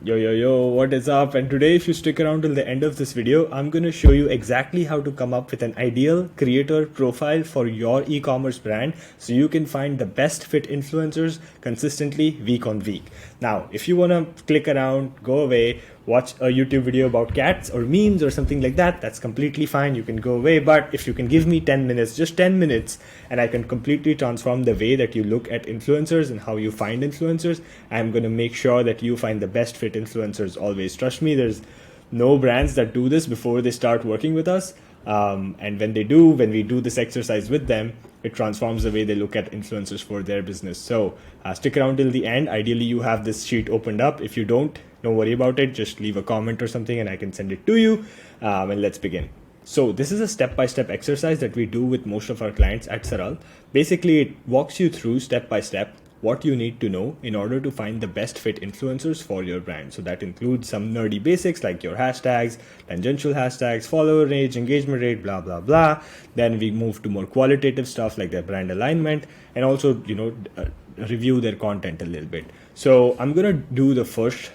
Yo, what is up? And today, if you stick around till the end of this video, I'm going to show you exactly how to come up with an ideal creator profile for your e-commerce brand so you can find the best fit influencers consistently week on week. Now, if you want to click around, go away, watch a YouTube video about cats or memes or something like that, that's completely fine. You can go away. But if you can give me 10 minutes, just 10 minutes, and I can completely transform the way that you look at influencers and how you find influencers, I'm going to make sure that you find the best fit influencers always. Trust me, there's no brands that do this before they start working with us. And when they do, when we do this exercise with them, it transforms the way they look at influencers for their business. So stick around till the end. Ideally, you have this sheet opened up. If you don't worry about it. Just leave a comment or something and I can send it to you. And let's begin. So this is a step-by-step exercise that we do with most of our clients at SARAL. Basically, it walks you through step-by-step what you need to know in order to find the best fit influencers for your brand. So that includes some nerdy basics like your hashtags, tangential hashtags, follower range, engagement rate, blah, blah, blah. Then we move to more qualitative stuff like their brand alignment and also, review their content a little bit. So I'm going to do the first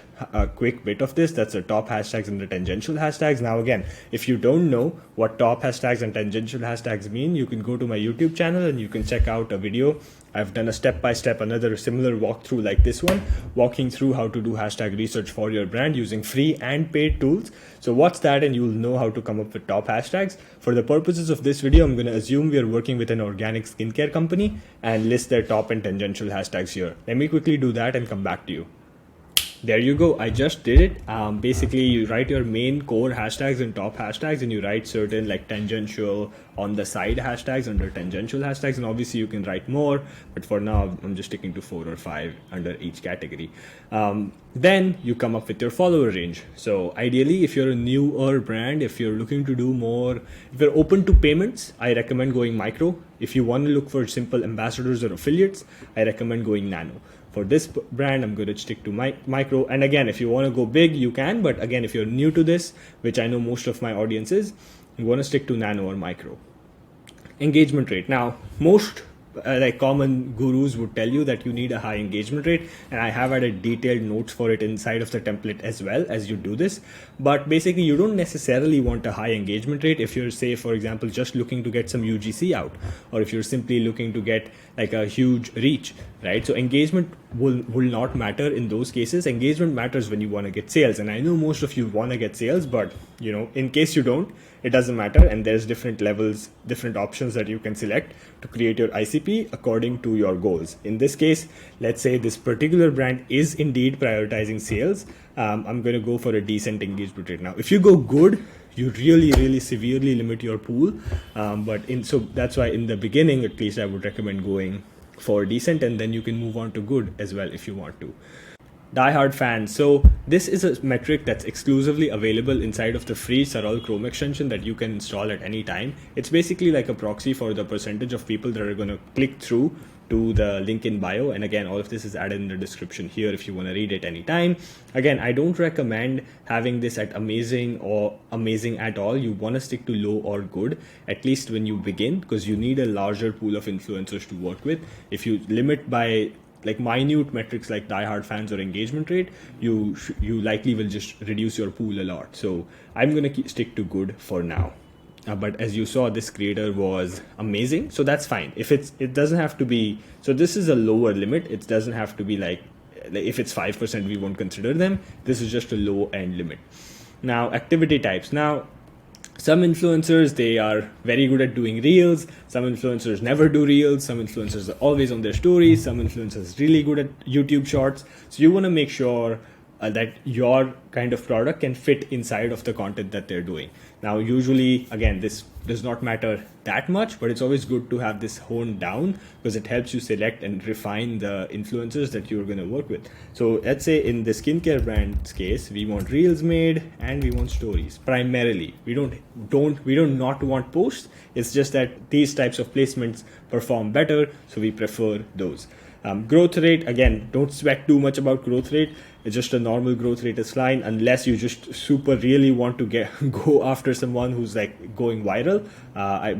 quick bit of this. That's the top hashtags and the tangential hashtags. Now again, if you don't know what top hashtags and tangential hashtags mean, you can go to my YouTube channel and you can check out a video. I've done a step-by-step, another similar walkthrough like this one, walking through how to do hashtag research for your brand using free and paid tools. So watch that and you'll know how to come up with top hashtags. For the purposes of this video, I'm going to assume we are working with an organic skincare company and list their top and tangential hashtags here. Let me quickly do that and come back to you. There you go. I just did it. Basically, you write your main core hashtags and top hashtags, and you write certain like tangential on the side hashtags under tangential hashtags. And obviously, you can write more, but for now, I'm just sticking to 4 or 5 under each category. Then you come up with your follower range. So ideally, if you're a newer brand, if you're looking to do more, if you're open to payments, I recommend going micro. If you want to look for simple ambassadors or affiliates, I recommend going nano. For this brand, I'm going to stick to micro. And again, if you want to go big, you can. But again, if you're new to this, which I know most of my audience is, you want to stick to nano or micro. Engagement rate. Now, most common gurus would tell you that you need a high engagement rate, and I have added detailed notes for it inside of the template as well as you do this. But basically, you don't necessarily want a high engagement rate if you're, say, for example, just looking to get some UGC out, or if you're simply looking to get like a huge reach, right? So engagement will not matter in those cases. Engagement matters when you want to get sales, and I know most of you want to get sales, but in case you don't, it doesn't matter, and there's different levels, different options that you can select to create your ICP according to your goals. In this case, let's say this particular brand is indeed prioritizing sales. I'm going to go for a decent engagement rate. Now, if you go good, you really severely limit your pool. So that's why in the beginning, at least, I would recommend going for decent, and then you can move on to good as well if you want to. Diehard fans. So this is a metric that's exclusively available inside of the free SARAL Chrome extension that you can install at any time. It's basically like a proxy for the percentage of people that are going to click through to the link in bio. And again, all of this is added in the description here if you want to read it anytime. Again, I don't recommend having this at amazing or amazing at all. You want to stick to low or good, at least when you begin, because you need a larger pool of influencers to work with. If you limit by like minute metrics like diehard fans or engagement rate, you likely will just reduce your pool a lot. So I'm going to stick to good for now. But as you saw, this creator was amazing. So that's fine. If it doesn't have to be, so this is a lower limit. It doesn't have to be like if it's 5%, we won't consider them. This is just a low end limit. Now, activity types. Now, some influencers, they are very good at doing reels. Some influencers never do reels. Some influencers are always on their stories. Some influencers really good at YouTube shorts. So you want to make sure that your kind of product can fit inside of the content that they're doing. Now, usually, again, this does not matter that much, but it's always good to have this honed down because it helps you select and refine the influencers that you're going to work with. So let's say in the skincare brand's case, we want reels made and we want stories primarily. We don't not want posts. It's just that these types of placements perform better, so we prefer those. Growth rate, again, don't sweat too much about growth rate. It's just a normal growth rate is fine, unless you just super really want to go after someone who's like going viral,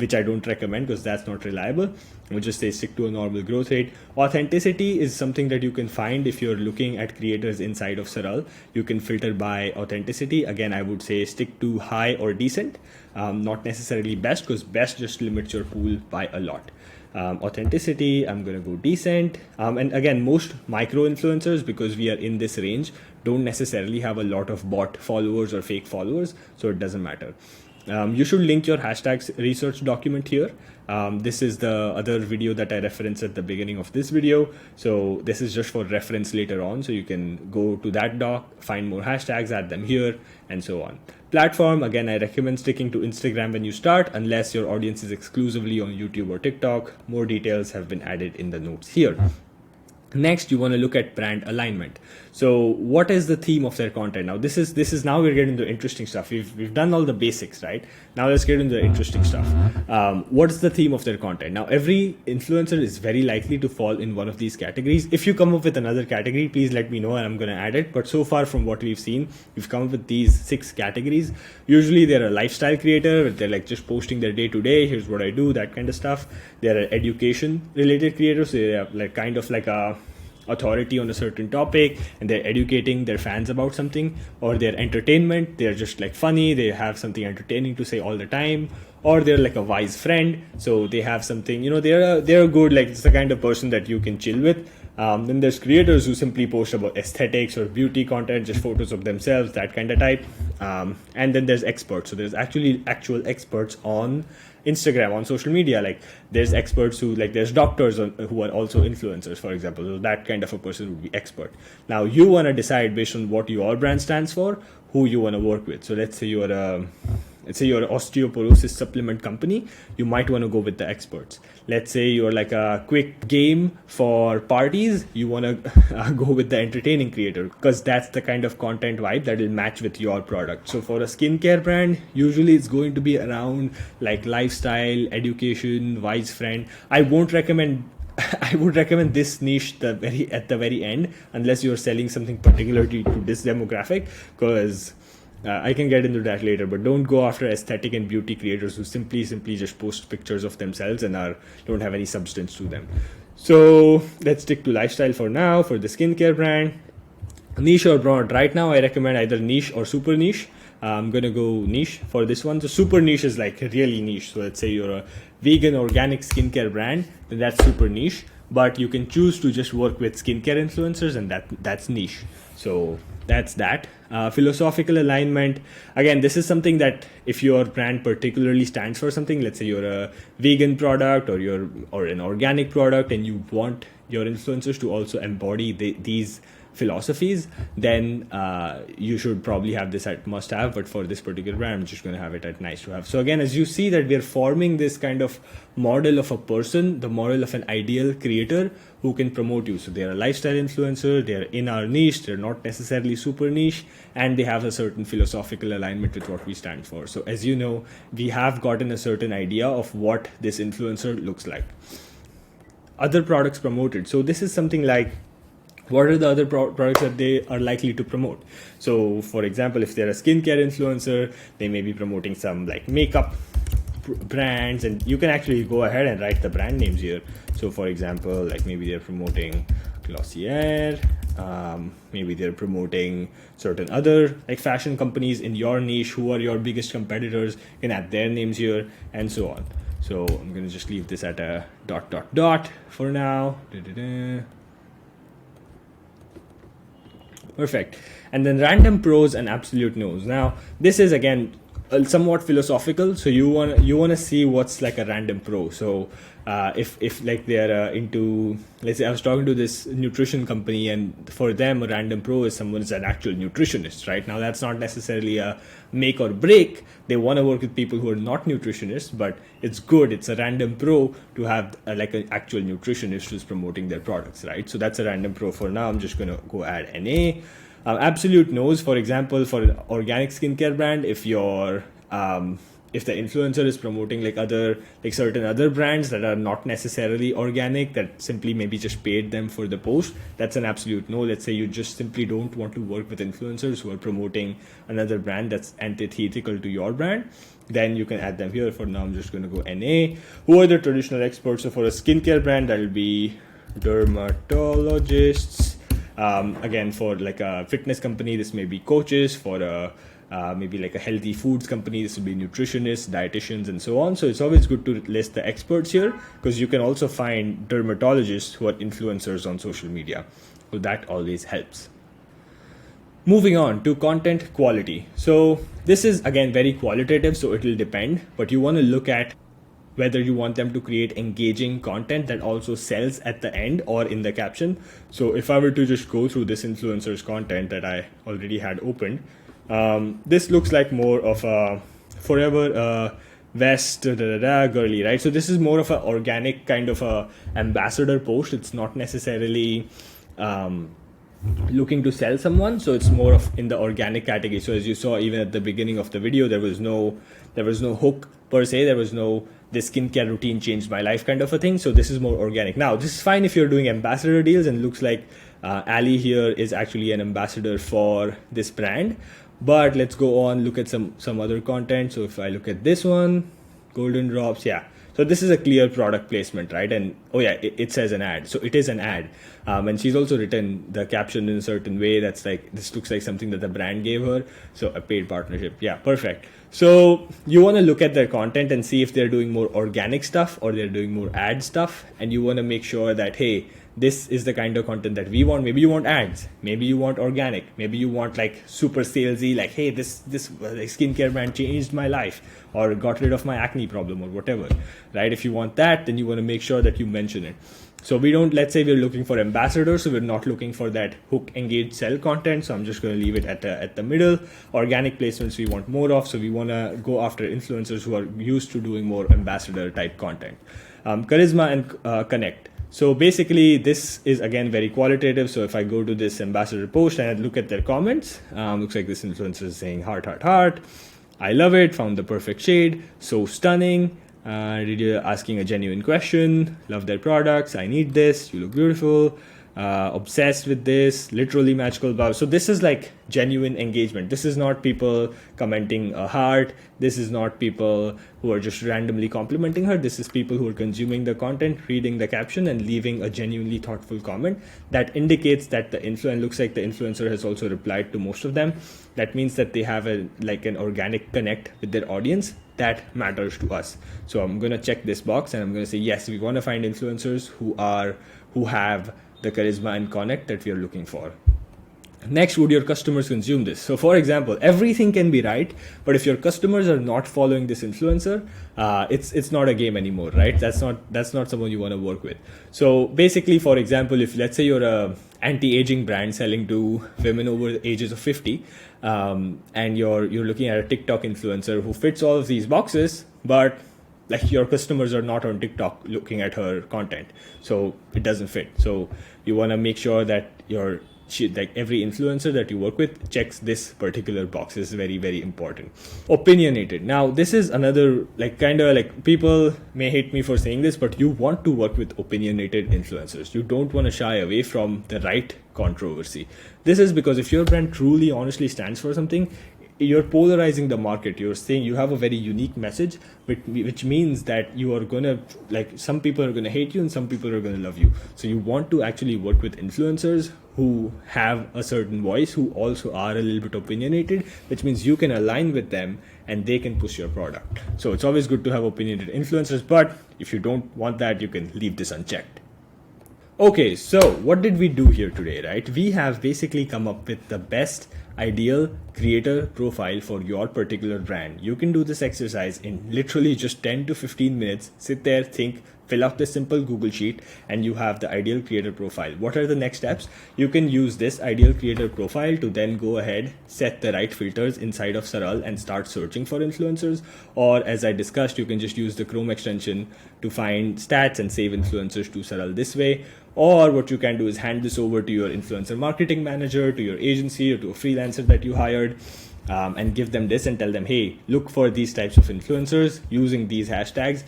which I don't recommend because that's not reliable. We just say stick to a normal growth rate. Authenticity is something that you can find if you're looking at creators inside of SARAL. You can filter by authenticity. Again, I would say stick to high or decent, not necessarily best, because best just limits your pool by a lot. Authenticity, I'm going to go decent. And again, most micro influencers, because we are in this range, don't necessarily have a lot of bot followers or fake followers, so it doesn't matter. You should link your hashtags research document here. This is the other video that I referenced at the beginning of this video. So this is just for reference later on. So you can go to that doc, find more hashtags, add them here, and so on. Platform, again, I recommend sticking to Instagram when you start, unless your audience is exclusively on YouTube or TikTok. More details have been added in the notes here. Next, you want to look at brand alignment. So what is the theme of their content? Now this is now we're getting into interesting stuff. We've done all the basics, right? Now let's get into the interesting stuff. What's the theme of their content? Now every influencer is very likely to fall in one of these categories. If you come up with another category, please let me know and I'm going to add it. But so far from what we've seen, we've come up with these 6 categories. Usually they're a lifestyle creator. They're like just posting their day to day. Here's what I do, that kind of stuff. They're an education related creator. So they're like kind of like a authority on a certain topic and they're educating their fans about something. Or they're entertainment, they're just like funny, they have something entertaining to say all the time. Or they're like a wise friend, so they have something, they're good, like it's the kind of person that you can chill with. Then there's creators who simply post about aesthetics or beauty content, just photos of themselves, that kind of type. And then there's experts. So there's actually actual experts on Instagram, on social media. Like there's experts who, like there's doctors who are also influencers, for example. So that kind of a person would be expert. Now you want to decide based on what your brand stands for, who you want to work with. So let's say you're an osteoporosis supplement company, you might want to go with the experts. Let's say you're like a quick game for parties, you want to go with the entertaining creator, because that's the kind of content vibe that will match with your product. So for a skincare brand, usually it's going to be around like lifestyle, education, wise friend. I would recommend this niche at the very end, unless you're selling something particularly to this demographic, because I can get into that later, but don't go after aesthetic and beauty creators who simply just post pictures of themselves and don't have any substance to them. So let's stick to lifestyle for now. For the skincare brand, niche or broad. Right now I recommend either niche or super niche. I'm gonna go niche for this one. So super niche is like really niche. So let's say you're a vegan organic skincare brand, then that's super niche. But you can choose to just work with skincare influencers, and that's niche. So that's that. Philosophical alignment. Again, this is something that if your brand particularly stands for something, let's say you're a vegan product or an organic product, and you want your influencers to also embody these philosophies, then you should probably have this at must have. But for this particular brand, I'm just going to have it at nice to have. So again, as you see that we're forming this kind of model of a person, the model of an ideal creator who can promote you. So they're a lifestyle influencer, they're in our niche, they're not necessarily super niche, and they have a certain philosophical alignment with what we stand for. So as you know, we have gotten a certain idea of what this influencer looks like. Other products promoted. So this is something like, what are the other products that they are likely to promote? So for example, if they're a skincare influencer, they may be promoting some like makeup brands, and you can actually go ahead and write the brand names here. So for example, like maybe they're promoting Glossier, maybe they're promoting certain other like fashion companies in your niche. Who are your biggest competitors? You can add their names here and so on. So I'm going to just leave this at a ... for now. Perfect. And then random pros and absolute no's. Now, this is again somewhat philosophical. So you want to see what's like a random pro. So if like they're into, let's say I was talking to this nutrition company, and for them a random pro is someone who's an actual nutritionist, right? Now that's not necessarily a make or break. They want to work with people who are not nutritionists, but it's good. It's a random pro to have like an actual nutritionist who's promoting their products, right? So that's a random pro for now. I'm just going to go add NA. Absolute no's, for example, for an organic skincare brand, if you're if the influencer is promoting certain other brands that are not necessarily organic, that simply maybe just paid them for the post, that's an absolute no. Let's say you just simply don't want to work with influencers who are promoting another brand that's antithetical to your brand, then you can add them here. For now, I'm just going to go NA. Who are the traditional experts? So for a skincare brand, that'll be dermatologists. Again, for like a fitness company, this may be coaches. For a maybe like a healthy foods company, this will be nutritionists, dietitians, and so on. So it's always good to list the experts here, because you can also find dermatologists who are influencers on social media. So that always helps. Moving on to content quality. So this is again very qualitative, so it will depend, but you want to look at whether you want them to create engaging content that also sells at the end or in the caption. So if I were to just go through this influencer's content that I already had opened, this looks like more of a forever vest girly, right? So this is more of an organic kind of a ambassador post. It's not necessarily looking to sell someone, so it's more of in the organic category. So as you saw even at the beginning of the video, there was no hook per se. There was no this skincare routine changed my life kind of a thing. So this is more organic. Now this is fine if you're doing ambassador deals, and looks like Ali here is actually an ambassador for this brand. But let's go on, look at some other content. So if I look at this one, golden drops, yeah. So this is a clear product placement, right? And oh yeah, it says an ad. So it is an ad. And she's also written the caption in a certain way that's like, this looks like something that the brand gave her. So a paid partnership. Yeah, perfect. So you want to look at their content and see if they're doing more organic stuff or they're doing more ad stuff. And you want to make sure that, hey, this is the kind of content that we want. Maybe you want ads, maybe you want organic, maybe you want like super salesy, like, hey, this skincare brand changed my life or got rid of my acne problem or whatever, right? If you want that, then you want to make sure that you mention it. So we don't, let's say we're looking for ambassadors, so we're not looking for that hook, engage, sell content. So I'm just going to leave it at the middle. Organic placements we want more of, so we want to go after influencers who are used to doing more ambassador type content. Charisma and connect. So basically this is again very qualitative. So if I go to this ambassador post and I look at their comments, looks like this influencer is saying heart, heart, heart. I love it, found the perfect shade, so stunning. Asking a genuine question, love their products, I need this, you look beautiful, obsessed with this, literally magical wow. So this is like genuine engagement. This is not people commenting a heart. This is not people who are just randomly complimenting her. This is people who are consuming the content, reading the caption and leaving a genuinely thoughtful comment that indicates that the influencer, looks like the influencer has also replied to most of them. That means that they have an organic connect with their audience. That matters to us. So I'm going to check this box and I'm going to say, yes, we want to find influencers who have the charisma and connect that we are looking for. Next, would your customers consume this? So for example, everything can be right, but if your customers are not following this influencer, it's not a game anymore, right? That's not someone you want to work with. So basically, for example, if let's say you're a anti-aging brand selling to women over the ages of 50, and you're looking at a TikTok influencer who fits all of these boxes, but like your customers are not on TikTok looking at her content, so it doesn't fit. So you want to make sure that like every influencer that you work with checks this particular box. This is very, very important. Opinionated. Now this is another people may hate me for saying this, but you want to work with opinionated influencers. You don't want to shy away from the right controversy. This is because if your brand truly honestly stands for something, you're polarizing the market. You're saying you have a very unique message, which means that you are gonna, like, some people are gonna hate you and some people are gonna love you. So you want to actually work with influencers who have a certain voice, who also are a little bit opinionated, which means you can align with them and they can push your product. So it's always good to have opinionated influencers, but if you don't want that, you can leave this unchecked. Okay, so what did we do here today, right? We have basically come up with the best ideal creator profile for your particular brand. You can do this exercise in literally just 10 to 15 minutes. Sit there, think, fill out this simple Google sheet, and you have the ideal creator profile. What are the next steps? You can use this ideal creator profile to then go ahead, set the right filters inside of SARAL and start searching for influencers. Or as I discussed, you can just use the Chrome extension to find stats and save influencers to SARAL this way. Or what you can do is hand this over to your influencer marketing manager, to your agency, or to a freelancer that you hired. and give them this and tell them, hey, look for these types of influencers using these hashtags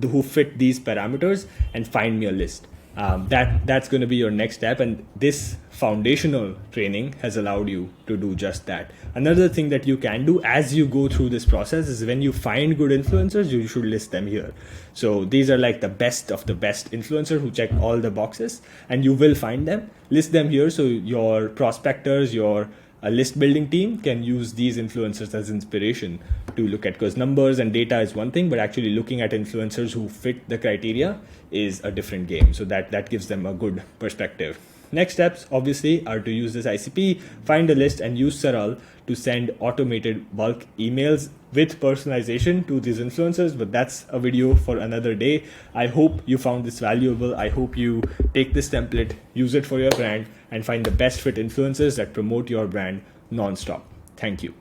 who fit these parameters and find me a list. That's going to be your next step, and this foundational training has allowed you to do just that. Another thing that you can do as you go through this process is when you find good influencers, you should list them here. So these are like the best of the best influencers who check all the boxes, and you will find them. List them here so your prospectors, your list building team can use these influencers as inspiration to look at, because numbers and data is one thing, but actually looking at influencers who fit the criteria is a different game. So that gives them a good perspective. Next steps obviously are to use this ICP, find a list, and use SARAL to send automated bulk emails with personalization to these influencers. But that's a video for another day. I hope you found this valuable. I hope you take this template, use it for your brand, and find the best fit influencers that promote your brand non-stop. Thank you.